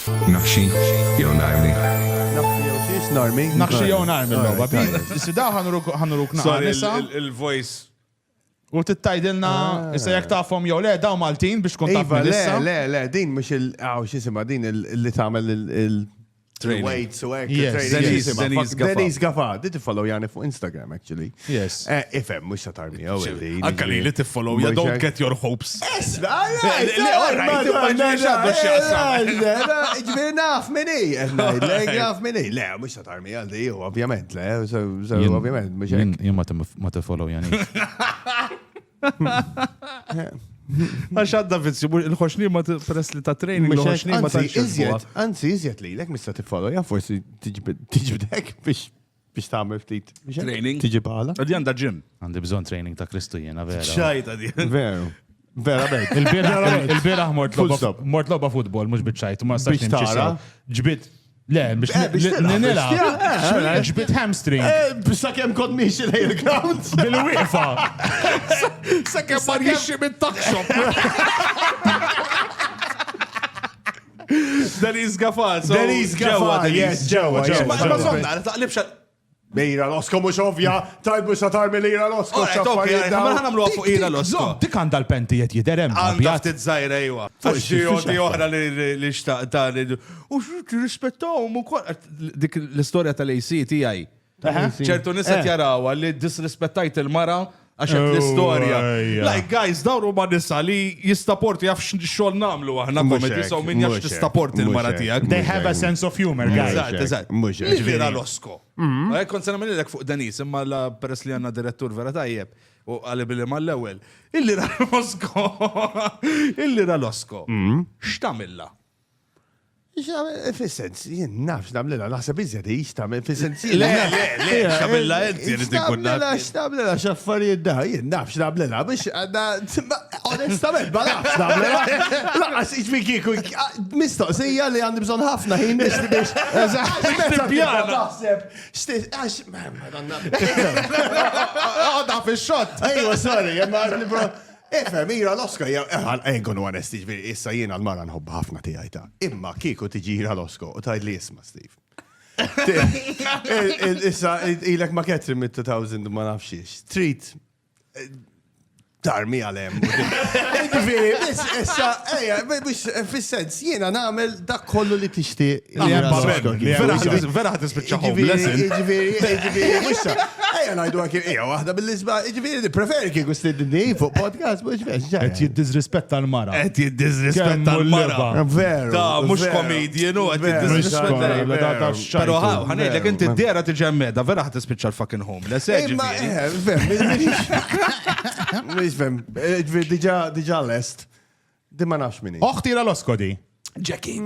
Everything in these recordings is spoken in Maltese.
Naxxi, jew narmi. Naxxi jew narmi l-logħba. Sidaw ħanuruk naqra nisa. Il-voice. U tittajdilna, issa jek tafhom jew le, daw Maltin biex tkun taf minn issa. Le, din mux xisima, din li tagħmel il-weights u Denise Gaffa, did follow jani fuq Instagram, actually. Yes. Ifem, mux tarmi, Anka li t-follow, you don't get your hopes. Ġviri naf minni, naf minni. Le, mux tarmi għaldi, ovvjament, le, ovvjament, mux Jien ma t-follow jani. Għax għadda vizzi, il-ħoxni ma t-press li ta' training, il-ħoxni ma ta' Anzi, iżjed li, lek mista t-follow, ja, forsi tiġbdek biex tagħmel ftit. Training? Tiġi bħala? Għaddi għanda ġim. Għandi bżon training ta' Kristu jena, vera. ċajta di. Veru. Vera bejt. Il-biraħ mort logħba futbol, mux bitċajt, ma stax nimxie. Ġbit, le, biex nilab. Ġbit hamstring. Bissa kem kod miexi lej il-ground. Bil-wiefa. Sakke marjixi mit-takxop. Denise Gaffa. Denise Gaffa, yes, ġewa. Ma zonna, taqlibxa. Lira l-osko mux ovvja, tajbu sa tarmi lira l-osko. Għamil ħanamlu għafu ira l-osko. Dik għanda l-pentijiet jiderem. Għanda ftit zaħira, ejwa. Għaxi oħra li xtaqta li. U rispettawm u kol. Dik l-istoria tal-AC tijaj. ċertu niset jarawa li disrispettajt il-mara għaxet l-istoria. Like, guys, dawru ma nisa li jistaporti jaf xol namlu għahna komedi, so min jaf tistaporti il-mara tijak. They have a sense of humor, guys. Eżat. Li vera l-osko. Kont sena minnilek fuq Denis, imma la peress li għanna direttur vera tajjeb. U għalli billi ma l-ewel. Illi ra l-osko. Illi ra l-osko. Xtamilla? Fis-sens, jien nafx namlila, naħseb iżjed jixtamil, fis-sens. Le, xtamilla enti rrid ikun Xtamlila xaffarijiet da, jien nafx namlila, biex għadda, onestament, ma nafx namlila. Laqas iġbi kiku, mistoqsija li għandi bżon ħafna ħin biex tippjana. Għadda fi-xot. Ejwa, sorry, jemma bro. Efem, ira l-osko, għenkun u għanesti ġviri, issa jiena l-mara nħobba ħafna tijajta. Imma kiku tiġi ira l-osko, u tajd li jisma, Steve. Issa, ilek ma ketri mid-2000 ma nafxiex. Street, tarmi għalem. Ġviri, issa, fis-sens, jiena namel dak kollu li tixti. Vera ħat ispiċċa homeless. Ġviri, wissa. Najdu għanki, wahda bil-lisba, ġviri, preferi kiku stidni fuq podcast, mux veċ, ġaj. Et jiddizrispetta l-mara. Et jiddizrispetta l-mara. Veru. Da, mux komedienu, et jiddizrispetta. Pero ħanejlek, inti d-dera tiġemmeda, vera ħat ispiċċa l-fucking homeless. Ġviri, diġa l-est. Di ma nafx minni. Oħtira l-osko di. Jackie.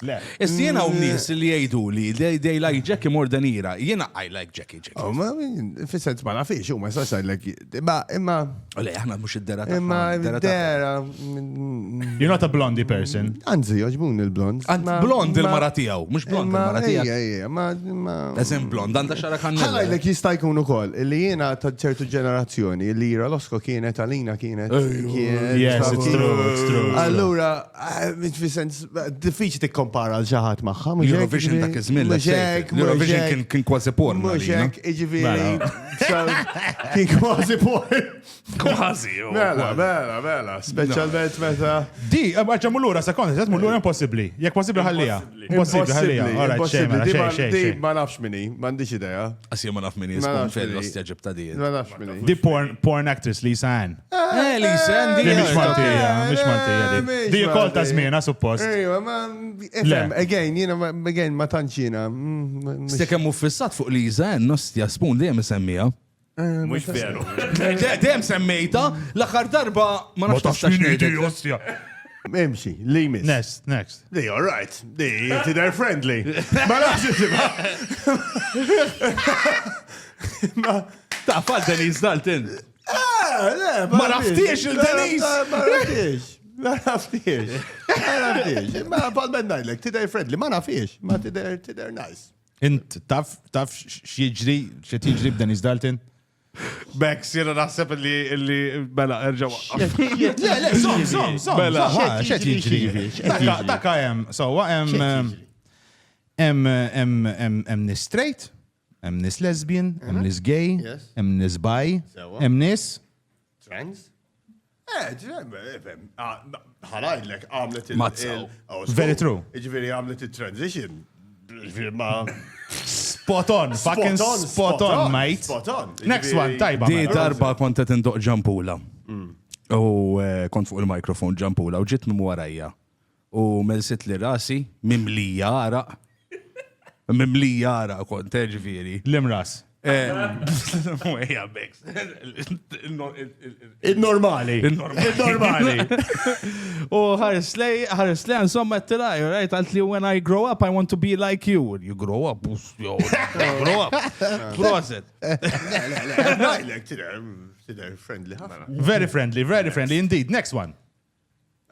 Le. Jena u nis li jgħidu li they like Jackie more than Ira. Jena I like Jackie. Ma fissent ma nafix, u ma s-sax like, imma. Ole, aħna mux id-dera ta' Imma id-dera. You're not a blondie person. Anzi, joġbun il-blond. Blond il-mara tijaw, mux blond il-mara tijaw. Ma. Eżem blond, għanda xara kannella. Ħalajlek jista' jkun ukoll, li jiena ta' ċertu ġenerazzjoni, li Ira l-osko kienet, Alina kienet. Yes, it's true. Allura, fissent, diffiċi tikkompara l-ġaħat maħħa. Eurovision dak iż-żmien. Eurovision kien kważi porn. Muxek, iġifieri. Kien kważi porn. Kważi. Mela, specialment meta. Di, għaxa mullura, sekondi, għaxa mullura impossibli. Jek possibli ħallija. Impossibli ħallija. Di ma nafx minni, mandiċ ideja. Asja ma naf minni, jisbun fil-ostja ġibta di. Ma nafx minni. Di porn actress Lisa Ann. Lisa Ann, di. Mish Mantija, di. Di kolta zmina, suppost. Ejwa, ma, again, ma tanċina. Stekemmu fissat fuq Lisa Ann, nostja spun dejjem semmija. Mux veru. Dejjem semmejta, l-aħħar darba ma nafx tafx ostja. Emxi, li miss. Next. Di, all right. Di, they're friendly. Ma nafx Ma ta' fal Denise Dalton. Ma naftiex il-Denise. Ma naftiex. Ma pal bennajlek, they're friendly. Ma nafiex. Ma they're nice. Int taf xieġri b'Denise Dalton? Bex, jena naħseb li bela, erġa waqqaf. Som, Bela, xed jiġri. Daka hemm, sowa hemm nis straight, hemm nis lesbian, hemm nis gay, hemm nis bi, hemm nis Trans? ħalajdlek għamlet Very true. Ġifiri għamlet il-transition. Spot on, fucking spot on, mate. Spot on. Next one, tajba. Di darba kontet indoq ġampula. U kont fuq il-mikrofon ġampula u ġit minn warajja. U melsit li rasi mimlija araq. Mimlija araq kont, ġifiri. Limras. Mweja, Bex. Il-normali. Il-normali. U ħares lej, insomma, t-tiraj, right? Għalt li when I grow up, I want to be like you. You grow up, yo. Grow up. Proset. Najlek, tidher friendly ħafna. Very friendly indeed. Next one.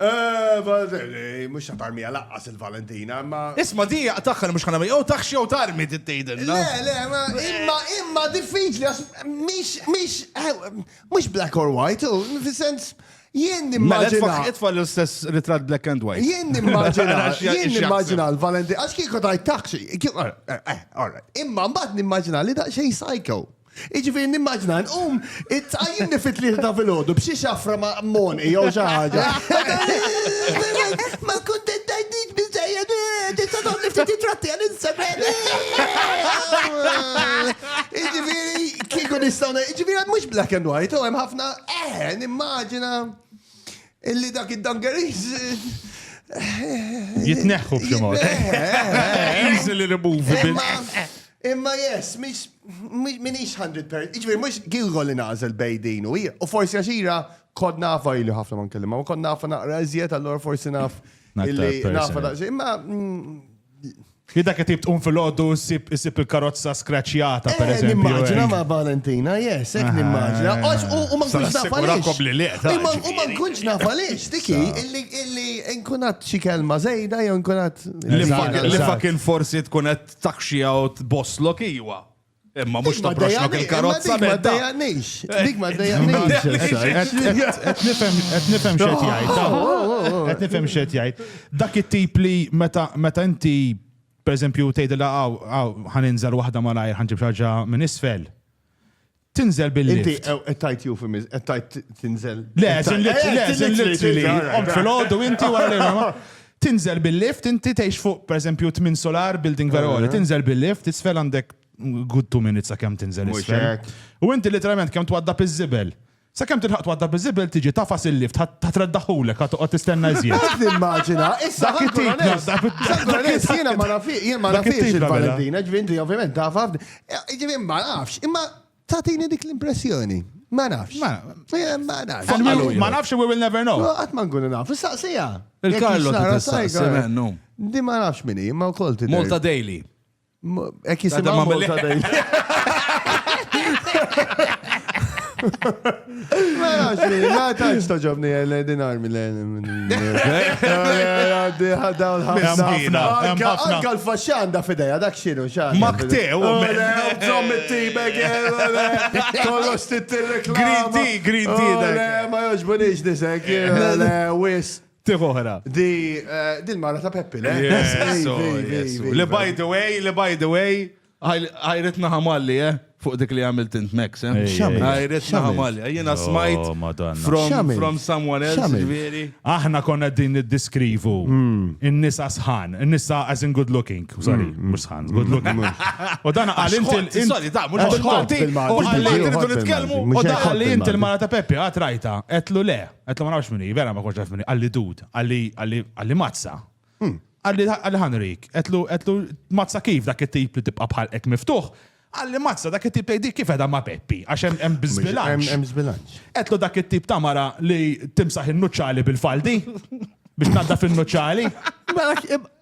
Mux tarmi għalaqqas il-Valentina, ma... Isma di taħħal mux ħana jow taħxi jow tarmi t-tejden. Imma diffiċli, mux black or white, fil-sens, jien nimmaġina. Itfall l-istess ritrat black and white. Jien nimmaġina l-Valentina, għax kieko taj taħxi, imma mbagħad nimmaġina li daqxej psycho. Iġifiri nimmaġna, it-tajjim nifit li ta' fil-ħodu, bxie xafra ma' moni, jow xaħġa. Ma' kuntet tajdiġ bizzajja, tista' don nifti titratti għal-Instagram. Iġifiri, kiku nistawna, iġifiri mux black and white, hemm ħafna, nimmaġina, illi dak id-dangaris. Jitneħħu b'ximot. Easily removable. Imma yes, minix 100%. Iġveri, mux gilgol li nażel bejdin u forsi għaxira kod nafa ili ħafna man kellima, u kod nafa naqra eżiet, allora forsi naf illi nafa daqxie. Imma... Jidda ketib tqum fil-ħoddu sip il-karozza skraċjata, per eżempju. Nimmaġina ma' Valentina, yes, ek nimmaġina. U ma' nkunx nafa lix. U ma' nkunx nafa lix, diki, illi nkunat xi kelma zejda, jew nkunat... Li fakin forsi tkunet taħxija u t-boslok iwa. Imma mux taħxlok il-karozza bedda. Dik ma' d-dajjanix. Et nifem xet jajt. Et nifem xet jajt. Dak it-tip li meta inti per eżempju, tgħidilha ħaninżel waħda malajr ħanġib xaġa minn isfel. Tinżel bil-lift. Inti tajt euphemism, tajt tinżel. Le, literally. Fil-ħodu inti wara tinżel bil-lift, inti tgħix fuq per eżempju 8 solar building vera għoli. Tinżel bil-lift, isfel għandek good 2 minutes sakemm tinżel isfel. U inti literalment kemm twaddab iż-żibel. Sa' kem tilħaq twadda bizzibel tiġi tafas il-lift, traddaħulek, għat tistenna iżjed. Għad immaġina, issa jena ma nafiex il-Valentina, ġvinti ovvijament tafa, ġivin ma nafx, imma tatini dik l-impressjoni. Ma nafx. Ma nafx, we will never know. Għat ma nkunu naf, saqsija. Il-Karlo t-tistaqsi mennu. Di ma nafx minni, imma u kolti. Malta Daily. Ek jisimaw Malta Daily. Ma taċ toġobni l-dinar Anka l-faxxanda fideja, dak xinu xan. Maktew. Zom it-tibek, kollox tit-reklam. Green tea. Ma joġbunix disek, wis. Tiħoħra. Di l-mara ta' Peppi, le? Le by the way, ħajritna ħamalli, fuq dik li għamilt int Max, ħajritna ħamalli. Jena smajt from someone else, ġveri. Aħna konna din id-diskrivu. In-nisa sħan, in-nisa as in good looking. Sorry, mux sħan, good looking. U dan għal-inti... Sorry, da, mux bil-Malti. U għalli inti l-mara ta' Peppi, għatrajta, etlu le, etlu ma nafx minni, vera ma konċaf minni, għalli dud, għalli mazza. Għalli ħanrik, etlu mazza kif dak it-tip li tibqa bħal-ek miftuħ, għalli mazza dak it-tip li kif edha ma Peppi, għax hemm bizbilanċ. Hemm bizbilanċ. Etlu dak it-tip tamara li timsaħ il-nuċċali bil-faldi, biex nadda fil-nuċċali.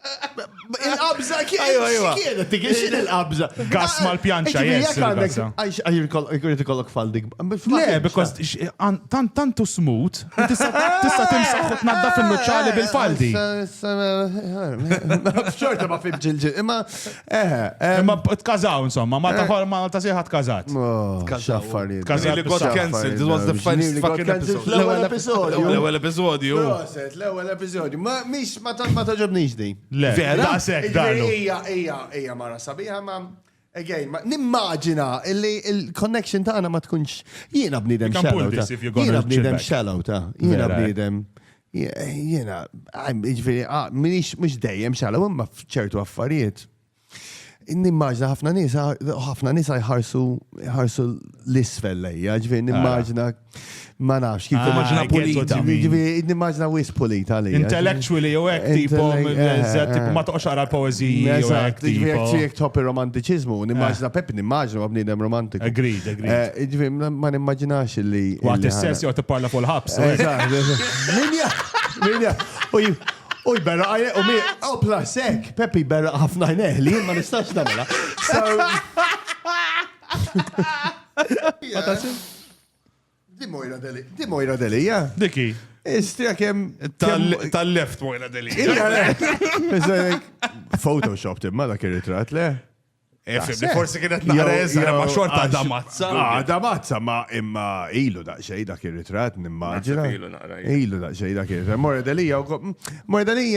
Il-qabża Ajwa. kienet, dik il-qabża. Gas mal-pjanċa, yes, il-qabża. Għajx ikollok faldik. Le, because tantu smooth, tista' timsaħ u tnaddaf il-nuċċali bil-faldi. Xorta ma fim ġilġil, imma Imma tkażaw, insomma, ma ta' sieħat kazat. Xaffariet. Nearly got cancelled. This was the first fucking episode. L-ewwel episodju. L-ewwel episodju. Proset, l-ewwel episodju. Ma taġobnix di. Le, Vera? daqshekk dalu. Ija mara sabiħa ma. Again, nimmaġina illi il-connection tagħna ma tkunx jiena bniedem You can pull shallow this ta'. if you're gonna Jiena chill bniedem back. shallow ta'. Jiena Vera. bniedem jiena jiġifieri minix mhux dejjem shallow imma f'ċertu affarijiet. Nimmaġina ħafna nies jħarsu l-isfel lejja, ġifieri nimmaġina ma nafx kif Immaġina I get what pulita. you mean. Ġifieri nimmaġina wis pulita lejja. Intellectually u hekk tipo ma toqgħodx ara l-poeżiji u hekk Eżatt, tipo. jek topi romantiċizmu, nimmaġina Peppi, nimmaġina għabnidem romantiku. Agreed. Ġifiri, ma nimmaġinax li. Waqt is-sess jew tipparla fuq il-ħabs. Minja, uj, berra għajne, u mi, plasek, Peppi berra ħafna għajne, li jien ma nistax namela. Di mojra deli, ja. Diki. Istija kem. Tal-left mojna deli. Photoshop timma dak ir-ritrat, le? Forsi kienet naqra eżra ma xorta damazza. Damazza, ma imma ilu daqxej dak ir-ritrat, nimmaġina. Naħseb ilu naqra, Ilu daqxej dak ir-ritrat. Mordelija.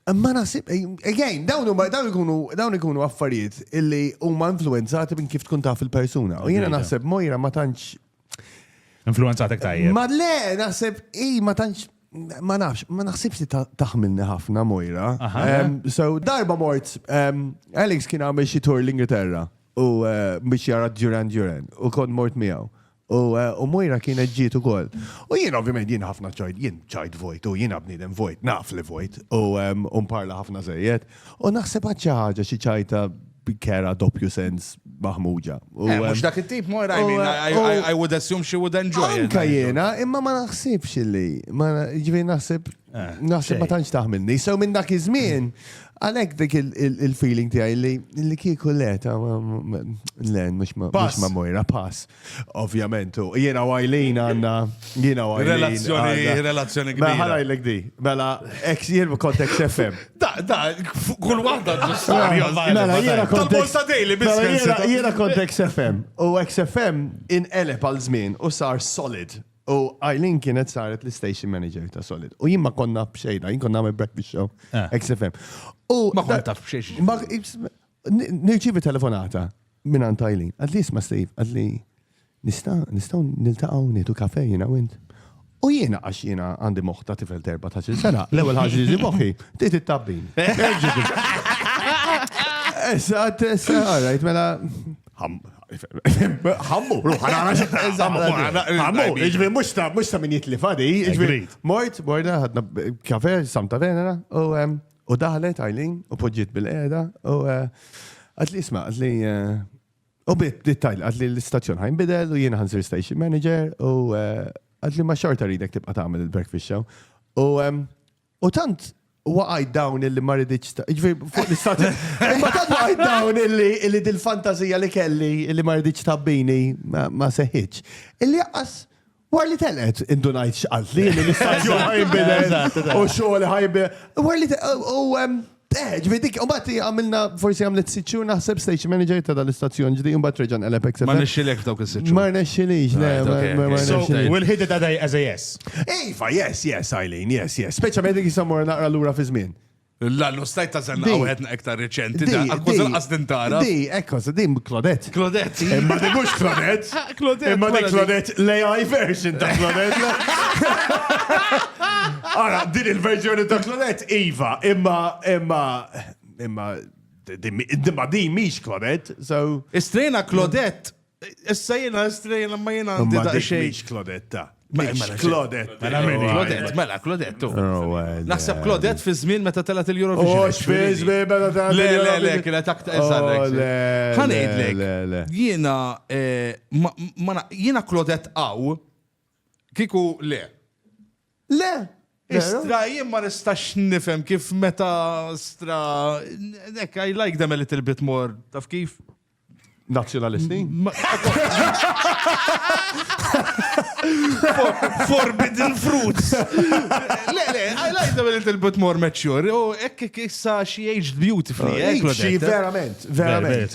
Ma nasib, again, dawn ikunu affarijiet illi huma influenzati minn kif tkun taf il-persuna. U jiena naħseb Mojra ma tantx. Influenzatek tajjeb. Ma le, naħseb, ma tantx. Ma nafx, ma naħsibx li taħmilni ħafna Mojra. So, darba mort, Alex kien għamil xi tour l-Ingilterra u biex jara Duran Duran u kon mort miegħu. U Mojra kienet ġiet ukoll. U jien ovvjament jien ħafna ċajt vojt u jien bniedem vojt, naf li vojt u mparla ħafna żejjed. U naħseb xi ħaġa xi ċajta kera doppju sens maħmuġa. Mux dak it-tip, Mojra, I would assume she would enjoy it. Anka jena, imma ma naħsibx li, ġivi naħseb ma tantx taħmilni. So minn dak iż-żmien, għalhekk dik il-feeling tiegħi li kieku leta, len mhux ma Mojra, pass. Ovvjament, jiena u Eileen għandna, Relazzjoni Mela kbira. ħalajlek di, mela jien kont XFM. Kull waħda ġustarja. Mela jiena kont Tal-Bolsa Daily, Jiena kont XFM u XFM inqeleb għal żmien u sar Solid. U Eileen kienet saret l-station manager ta' Solid. U jien ma konna b'xejna, jien konna għamil breakfast show XFM. Ma kont taf b'xejn. Nirċivi telefonata minn għand Eileen. Għadli isma' Steve, għadli nistaw niltaqgħu nieħdu kafe jiena u int. U jiena għax jiena għandi moħħ tifel 14 sena, l-ewwel ħaġa li moħħi, tit it-tabbin. Issa, alright, mela ħammu, ħammu, iġvi mux ta' min jitli fadi, iġvi morda ħadna kafe, samta venera, u daħlet Eileen, u poġġiet bil-qeda, u għatli isma, għatli, u bit-tajl, għatli l-istazzjon ħajn bidel, u jiena ħansir station manager, u għatli ma xorta ridek tibqa tagħmel il-breakfast show. U tant, waqajt dawn illi ma rridx ta' fuq l-istazzjon. Imma tant waqajt dawn illi dil-fantazija li kelli illi ma rridx tabbini ma seħħitx. Illi jaqqas war li telet indunajt xqalt li l-istazzjon ħajbidel u xogħol ħajbidel. War li ġifi dik, u batti għamilna, forsi għamlet sitxur naħseb station manager ta' dal-istazzjon ġdi, un bat reġan LPX. Ma nixxilek f'dawk is-sitxur. Ma nixxilix, le. So, we'll hit it as a yes. Iva, yes, Eileen, yes. Speċa medik jisamur naqra l-ura fi żmien. Lallu stajt ta' zanna għawħedna ektar reċenti, għal-kużan qasdintara. Di, ekkos, di Claudette. Claudette. Imma di mux Claudette. Imma di Claudette, l-AI version ta' Claudette. Ara, din il-verżjoni ta' Claudette, Iva, imma di miex Claudette, so. Istrejna Claudette, issa jena istrejna ma jena għandi da' xej. Miex Claudette. Claudette. Mela, Claudette. Naħseb Claudette fi żmien meta telat il-Eurovision. Fi żmien meta telat il-Eurovision. Le, kienet aktar eżarrek. Ħanejdlek, jiena Claudette għaw, kiku le. Le. Istra, jien ma nistax nifhem kif meta Istra. I like them a little bit more. Taf kif? Nazzjonalisti? Forbidden fruits. I like them a little bit more mature. Ekki kissa she aged beautifully. Xi verament.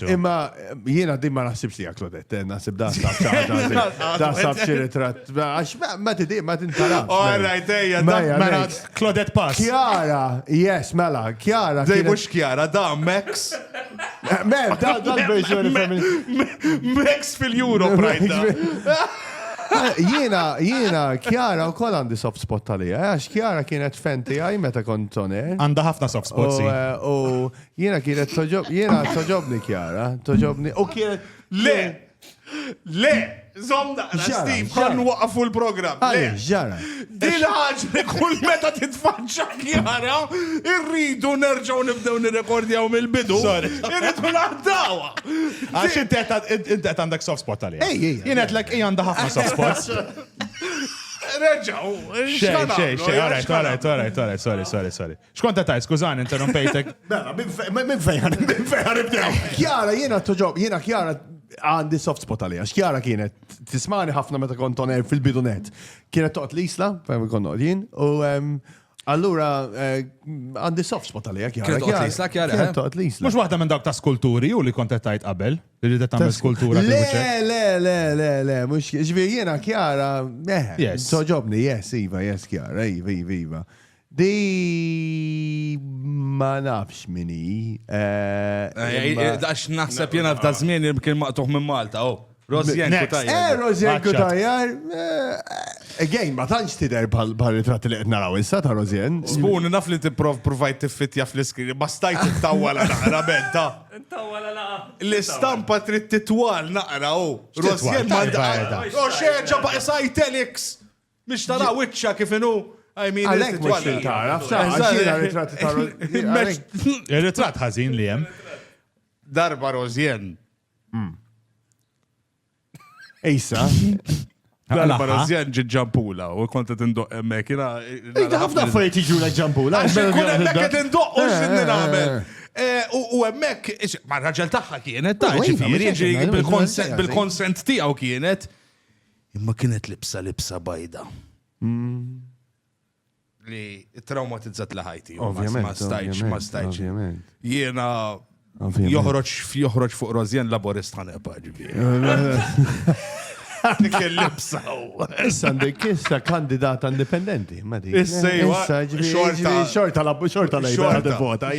Imma jiena dimma naħsibx li Claudette, naħsib da sab xi ritratt. Ma tiddi, ma tintalabx. All right, Mela, Claudette Pass. Chiara, yes, mela, Chiara. Dej mux Chiara, da Max. Mem, dal-verżjoni femminili. Max fil-Europe, right? Jiena, Chiara u kol għandi soft spot talija, għax Chiara kienet fenti għaj meta kont toner. Għanda ħafna soft spots. U jiena kienet toġobni Chiara, toġobni, u kienet. Le, zomda, Steve, għan waqfu l-program. Le, ġara. Din ħaġa kull meta titfaċċa Chiara, irridu nerġaw nibdew nirrekordjaw mill-bidu. Irridu naħdawa. Għax inti għandek soft spot għalija. Jienet l-ek għanda ħafna soft spots. Reġaw. Sorry. Xkonta taj, skużani, interrompejtek. Minn fejn nibdew. Chiara, jiena Chiara għandi soft spot għalija. X'Chiara kienet tismani ħafna meta kont toner fil-bidunet. Kienet toqgħod l-isla, fejn kont noqgħodin, u allura għandi soft spot għalija Chiara. Kienet toqgħod l-isla. Mhux waħda minn dawk ta' skulturi u li kont qed tgħid qabel, li rid tagħmel skultura. Le, mhux ġifieri jiena Chiara, toġobni, iva, Chiara, iva. Di ma nafx minni. Għax naħseb jena f'da żmien kien maqtuħ minn Malta, Rozjen Kutajjar. Rozjen Kutajjar. Again, ma tantx tidher bħal-ritratti li qed naraw issa ta' Rozjen. Spun, naf li tipprovajt tiffitja fl-iskrin, ma stajt tittawwala naqra benta. L-istampa trid titwal naqra, Rozjen manda. Xeġa ba' sajtelix. Mhix tara wiċċa kif inhu. Għalek mux tara, għaxina ritratti ta' Il-ritratt ħażin li hemm. Darba Rozjen. Ejsa. Darba Rozjen ġi ġampula u konta tindoq emmek. ħafna affarijiet jiġu l ġampula. Kun emmek qed indoq u x'inni nagħmel. U emmek, ma raġel tagħha kienet ta' ġifieri bil-konsent tiegħu kienet. Imma kienet libsa bajda. Li traumatizzat laħajti. Ma stajċ. Jiena joħroġ fuq Rozjen laborist ħanepa ġifieri. Nikellibsa. Issa għandek issa kandidata indipendenti. Issa xorta la vota.